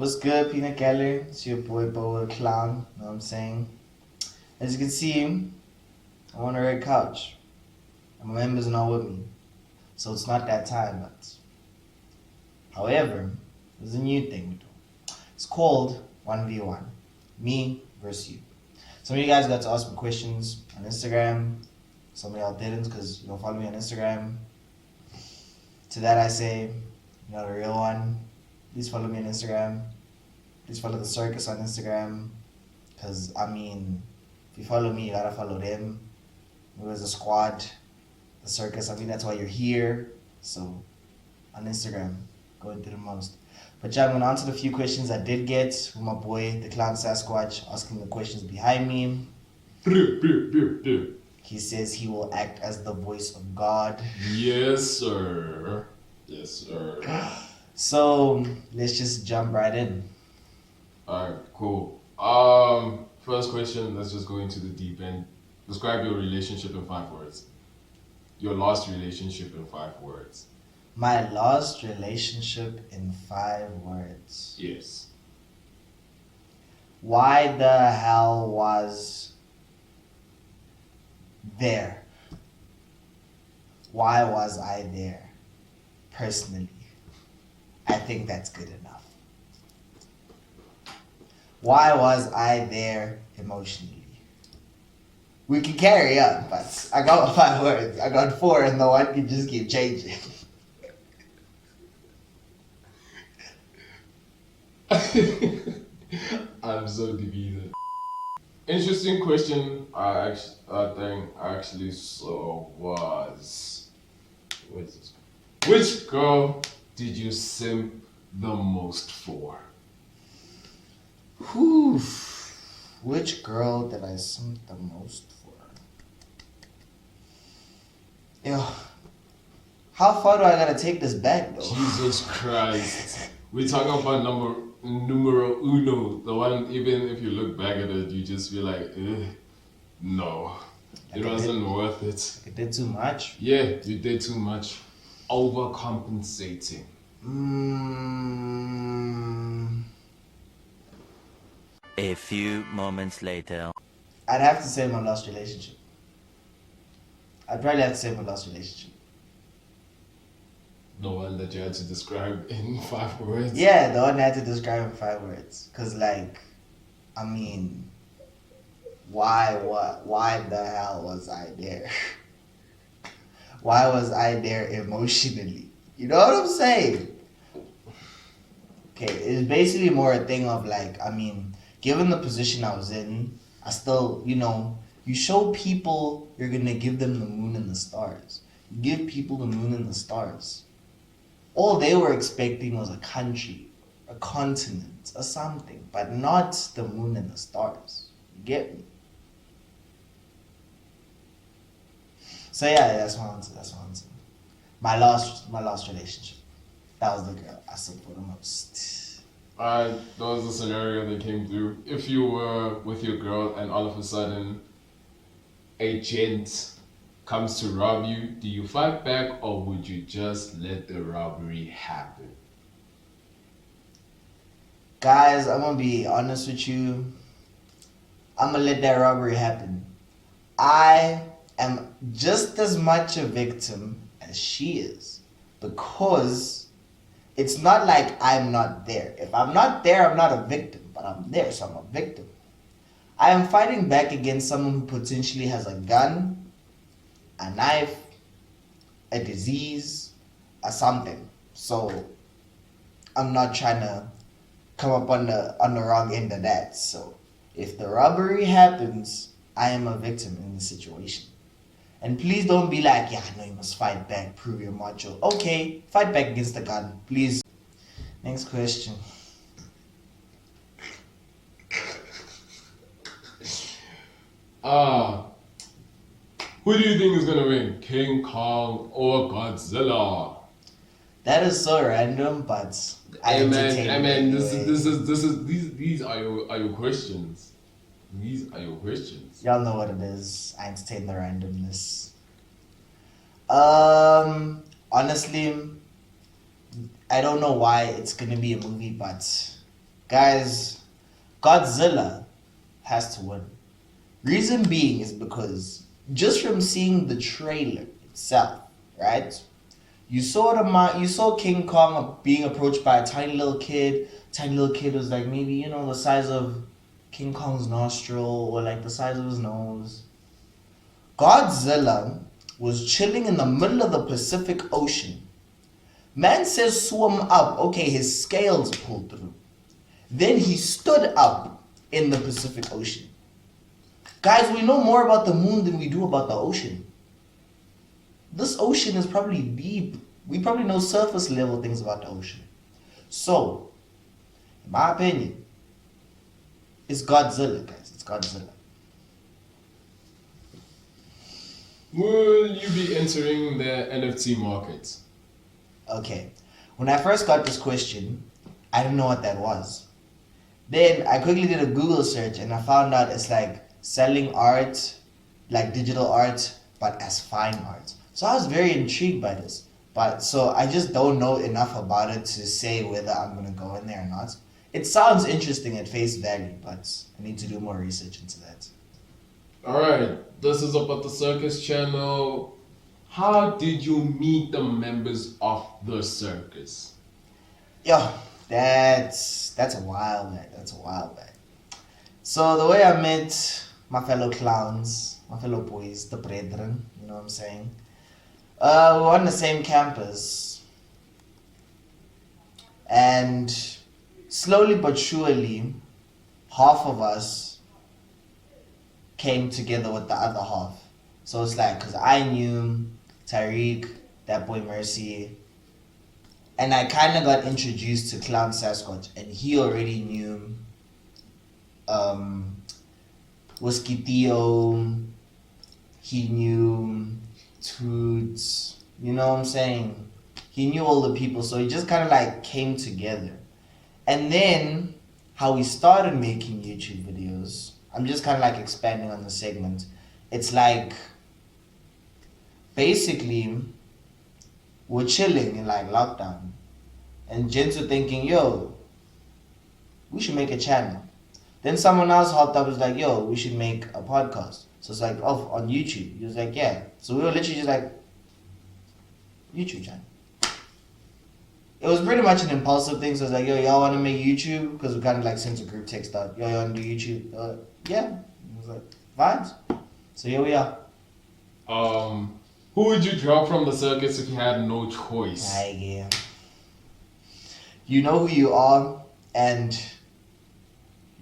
What's good, Peanut Gallery? It's your boy Bobo the Clown. Know what I'm saying? As you can see, I'm on a red couch. And my members are not with me. So it's not that time, but however, there's a new thing we do. It's called 1v1. Me versus you. Some of you guys got to ask me questions on Instagram. Some of y'all didn't because you don't follow me on Instagram. To that I say, you're not a real one. Please follow me on Instagram. Please follow the circus on Instagram. Because, if you follow me, you gotta follow them. It was a squad. The circus, that's why you're here. So, on Instagram, going through the most. But yeah, I'm gonna answer the few questions I did get from my boy, the Clown Sasquatch, asking the questions behind me. He says he will act as the voice of God. Yes, sir. Yes, sir. So let's just jump right in. Alright, cool. First question, let's just go into the deep end. Describe your relationship in 5 words. Your last relationship in 5 words. My last relationship in 5 words. Yes. Why the hell was there? Why was I there? Personally, I think that's good enough. Why was I there emotionally? We can carry on, but I got 5 words. I got 4 and the one can just keep changing. I'm so divided. Interesting question. I actually saw was which girl did you simp the most for? Whew. Which girl did I simp the most for? Yo, how far do I gotta take this back though? Jesus Christ. We're talking about numero uno. The one, even if you look back at it, you just feel like, no. It wasn't worth it. I did too much. Yeah, you did too much. Overcompensating. A few moments later. I'd have to say my last relationship. I'd probably have to say my last relationship. The one that you had to describe in 5 words? Yeah, the one I had to describe in 5 words. Cause why the hell was I there? Why was I there emotionally? You know what I'm saying? Okay, it's basically more a thing of given the position I was in, I still, you show people you're gonna give them the moon and the stars. You give people the moon and the stars. All they were expecting was a country, a continent, or something, but not the moon and the stars. You get me? So yeah, that's my answer. My last relationship. That was the girl I support the most. Alright, that was the scenario that came through. If you were with your girl and all of a sudden a gent comes to rob you, do you fight back or would you just let the robbery happen? Guys, I'm gonna be honest with you. I'm gonna let that robbery happen. I am just as much a victim as she is, because it's not like I'm not there. If I'm not there, I'm not a victim, but I'm there, so I'm a victim. I am fighting back against someone who potentially has a gun, a knife, a disease, or something. So I'm not trying to come up on the wrong end of that. So if the robbery happens, I am a victim in the situation. And please don't be like, yeah, I know you must fight back, prove you're macho. Okay, fight back against the gun, please. Next question. Who do you think is gonna win, King Kong or Godzilla? That is so random, but These are your questions. These are your questions. Y'all know what it is. I entertain the randomness. Honestly, I don't know why it's gonna be a movie, but Guys, Godzilla has to win. Reason being is because just from seeing the trailer itself, right? You saw King Kong being approached by a tiny little kid. Tiny little kid was like maybe, the size of King Kong's nostril or like the size of his nose. Godzilla was chilling in the middle of the Pacific Ocean. Man says swim up. Okay, his scales pulled through. Then he stood up in the Pacific Ocean. Guys, we know more about the moon than we do about the ocean. This ocean is probably deep. We probably know surface level things about the ocean. So, in my opinion, it's Godzilla, guys. It's Godzilla. Will you be entering the NFT market? Okay. When I first got this question, I didn't know what that was. Then I quickly did a Google search and I found out it's like selling art, like digital art, but as fine art. So I was very intrigued by this. But so I just don't know enough about it to say whether I'm gonna go in there or not. It sounds interesting at face value, but I need to do more research into that. Alright, this is about the circus channel. How did you meet the members of the circus? Yo, that's a while back. That's a while back. So the way I met my fellow clowns, my fellow boys, the brethren, you know what I'm saying? We were on the same campus. And slowly but surely, half of us came together with the other half. So it's like, because I knew Tariq, that boy Mercy, and I kind of got introduced to Clown Sasquatch, and he already knew Whiskey Theo, he knew Toots, you know what I'm saying? He knew all the people, so he just kind of like came together. And then, how we started making YouTube videos, I'm just kind of like expanding on the segment. It's like, basically, we're chilling in like lockdown. And gents were thinking, yo, we should make a channel. Then someone else hopped up and was like, yo, we should make a podcast. So it's like, oh, on YouTube. He was like, yeah. So we were literally just like, YouTube channel. It was pretty much an impulsive thing. So it's like, yo, y'all want to make YouTube? Because we kind of like sent a group text out. Yo, y'all want to do YouTube? Yeah. I was like, vibes. So here we are. Who would you drop from the circus if you had no choice? Yeah. You know who you are, and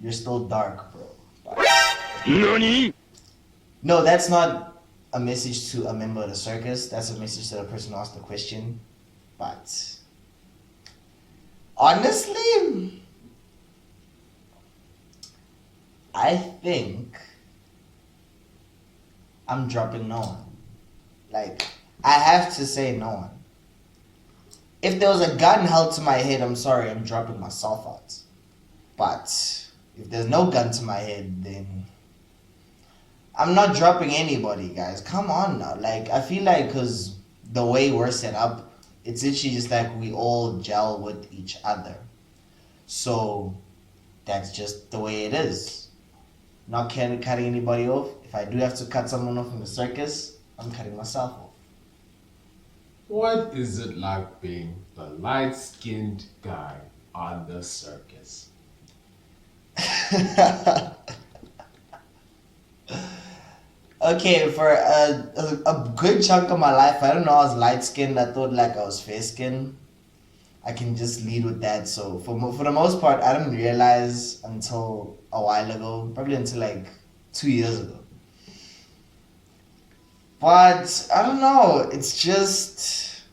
you're still dark, bro. NANI? No, that's not a message to a member of the circus. That's a message to the person who asked the question. But honestly, I think I'm dropping no one. Like, I have to say no one. If there was a gun held to my head, I'm sorry, I'm dropping myself out. But if there's no gun to my head, then I'm not dropping anybody, guys. Come on now. Like, I feel like because the way we're set up, it's literally just like we all gel with each other. So that's just the way it is. Not cutting anybody off. If I do have to cut someone off in the circus, I'm cutting myself off. What is it like being the light-skinned guy on the circus? Okay, for a good chunk of my life, I don't know, I was light-skinned. I thought like I was fair-skinned. I can just lead with that. So for the most part, I didn't realize until a while ago, probably until like 2 years ago. But I don't know, it's just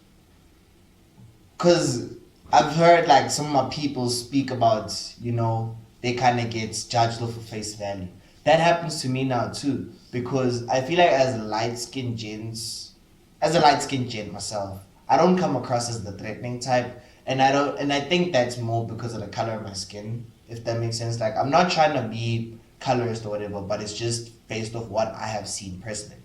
because I've heard like some of my people speak about, they kind of get judged off of face value. That happens to me now too, because I feel like as a light-skinned gent myself, I don't come across as the threatening type, and I think that's more because of the color of my skin, if that makes sense. Like, I'm not trying to be colorist or whatever, but it's just based off what I have seen personally.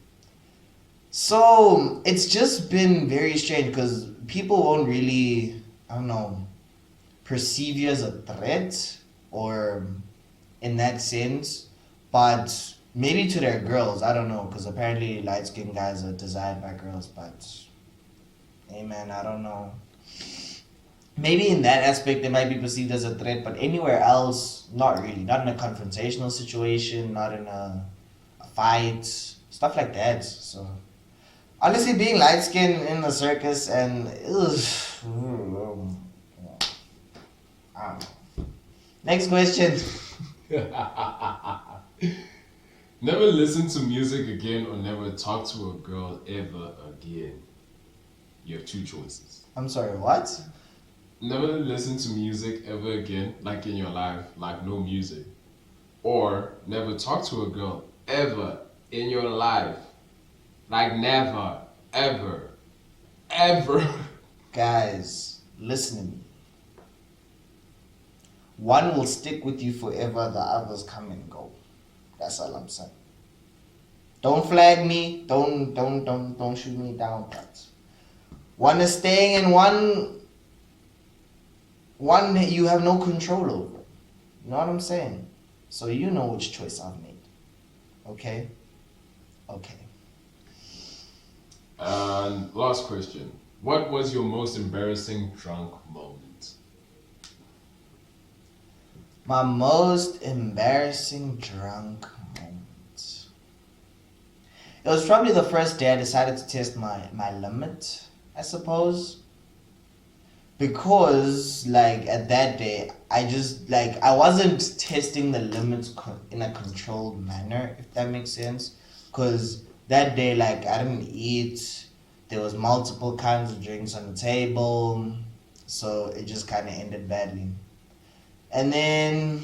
So it's just been very strange because people won't really, perceive you as a threat or in that sense, but maybe to their girls, I don't know, because apparently light-skinned guys are desired by girls, but hey man, I don't know. Maybe in that aspect they might be perceived as a threat, but anywhere else, not really. Not in a confrontational situation, not in a fight, stuff like that. So honestly, being light-skinned in the circus and I don't know. Next question. Never listen to music again or never talk to a girl ever again. You have two choices. I'm sorry, what? Never listen to music ever again, like in your life, like no music. Or never talk to a girl ever in your life. Like never, ever, ever. Guys, listen to me. One will stick with you forever, the others come and go. That's all I'm saying. Don't flag me, don't shoot me down, but one is staying and one you have no control over. You know what I'm saying? So you know which choice I've made. Okay? Okay. And last question. What was your most embarrassing drunk moment? My most embarrassing drunk moment. It was probably the first day I decided to test my limit, I suppose. Because, like, at that day, I just, like, I wasn't testing the limits in a controlled manner, if that makes sense. Because that day, like, I didn't eat. There was multiple kinds of drinks on the table. So it just kind of ended badly. And then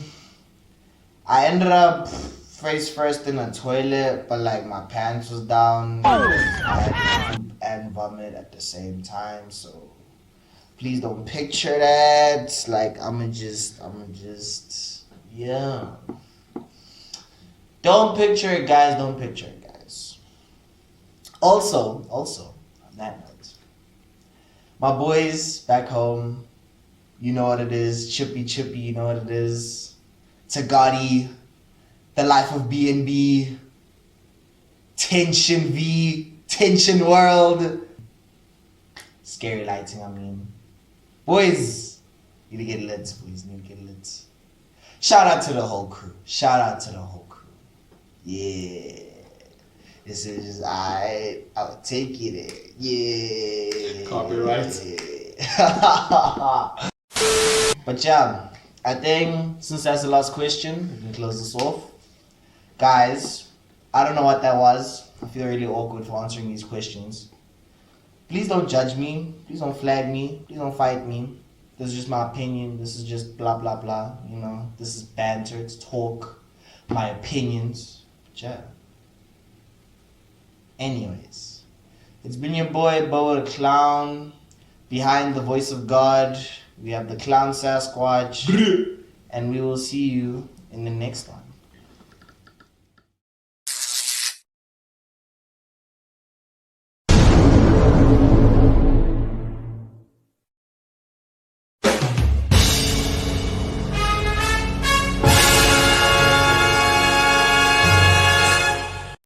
I ended up face first in a toilet, but like my pants was down and vomit at the same time. So please don't picture that. Like I'ma just yeah. Don't picture it, guys. Don't picture it, guys. Also on that note, my boys back home. You know what it is. Chippy, you know what it is. Tagadi, the life of B&B, Tension V, Tension World. Scary lighting, I mean. Boys, need to get lit, boys. Need to get lit. Shout out to the whole crew. Yeah. This is just, I'll take it. Yeah. Copyright. But yeah, I think since that's the last question, we can close this off. Guys, I don't know what that was. I feel really awkward for answering these questions. Please don't judge me. Please don't flag me. Please don't fight me. This is just my opinion. This is just blah, blah, blah. You know, this is banter. It's talk. My opinions. But yeah. Anyways, it's been your boy, Bobo the Clown. Behind the voice of God, we have the Clown Sasquatch. And we will see you in the next one.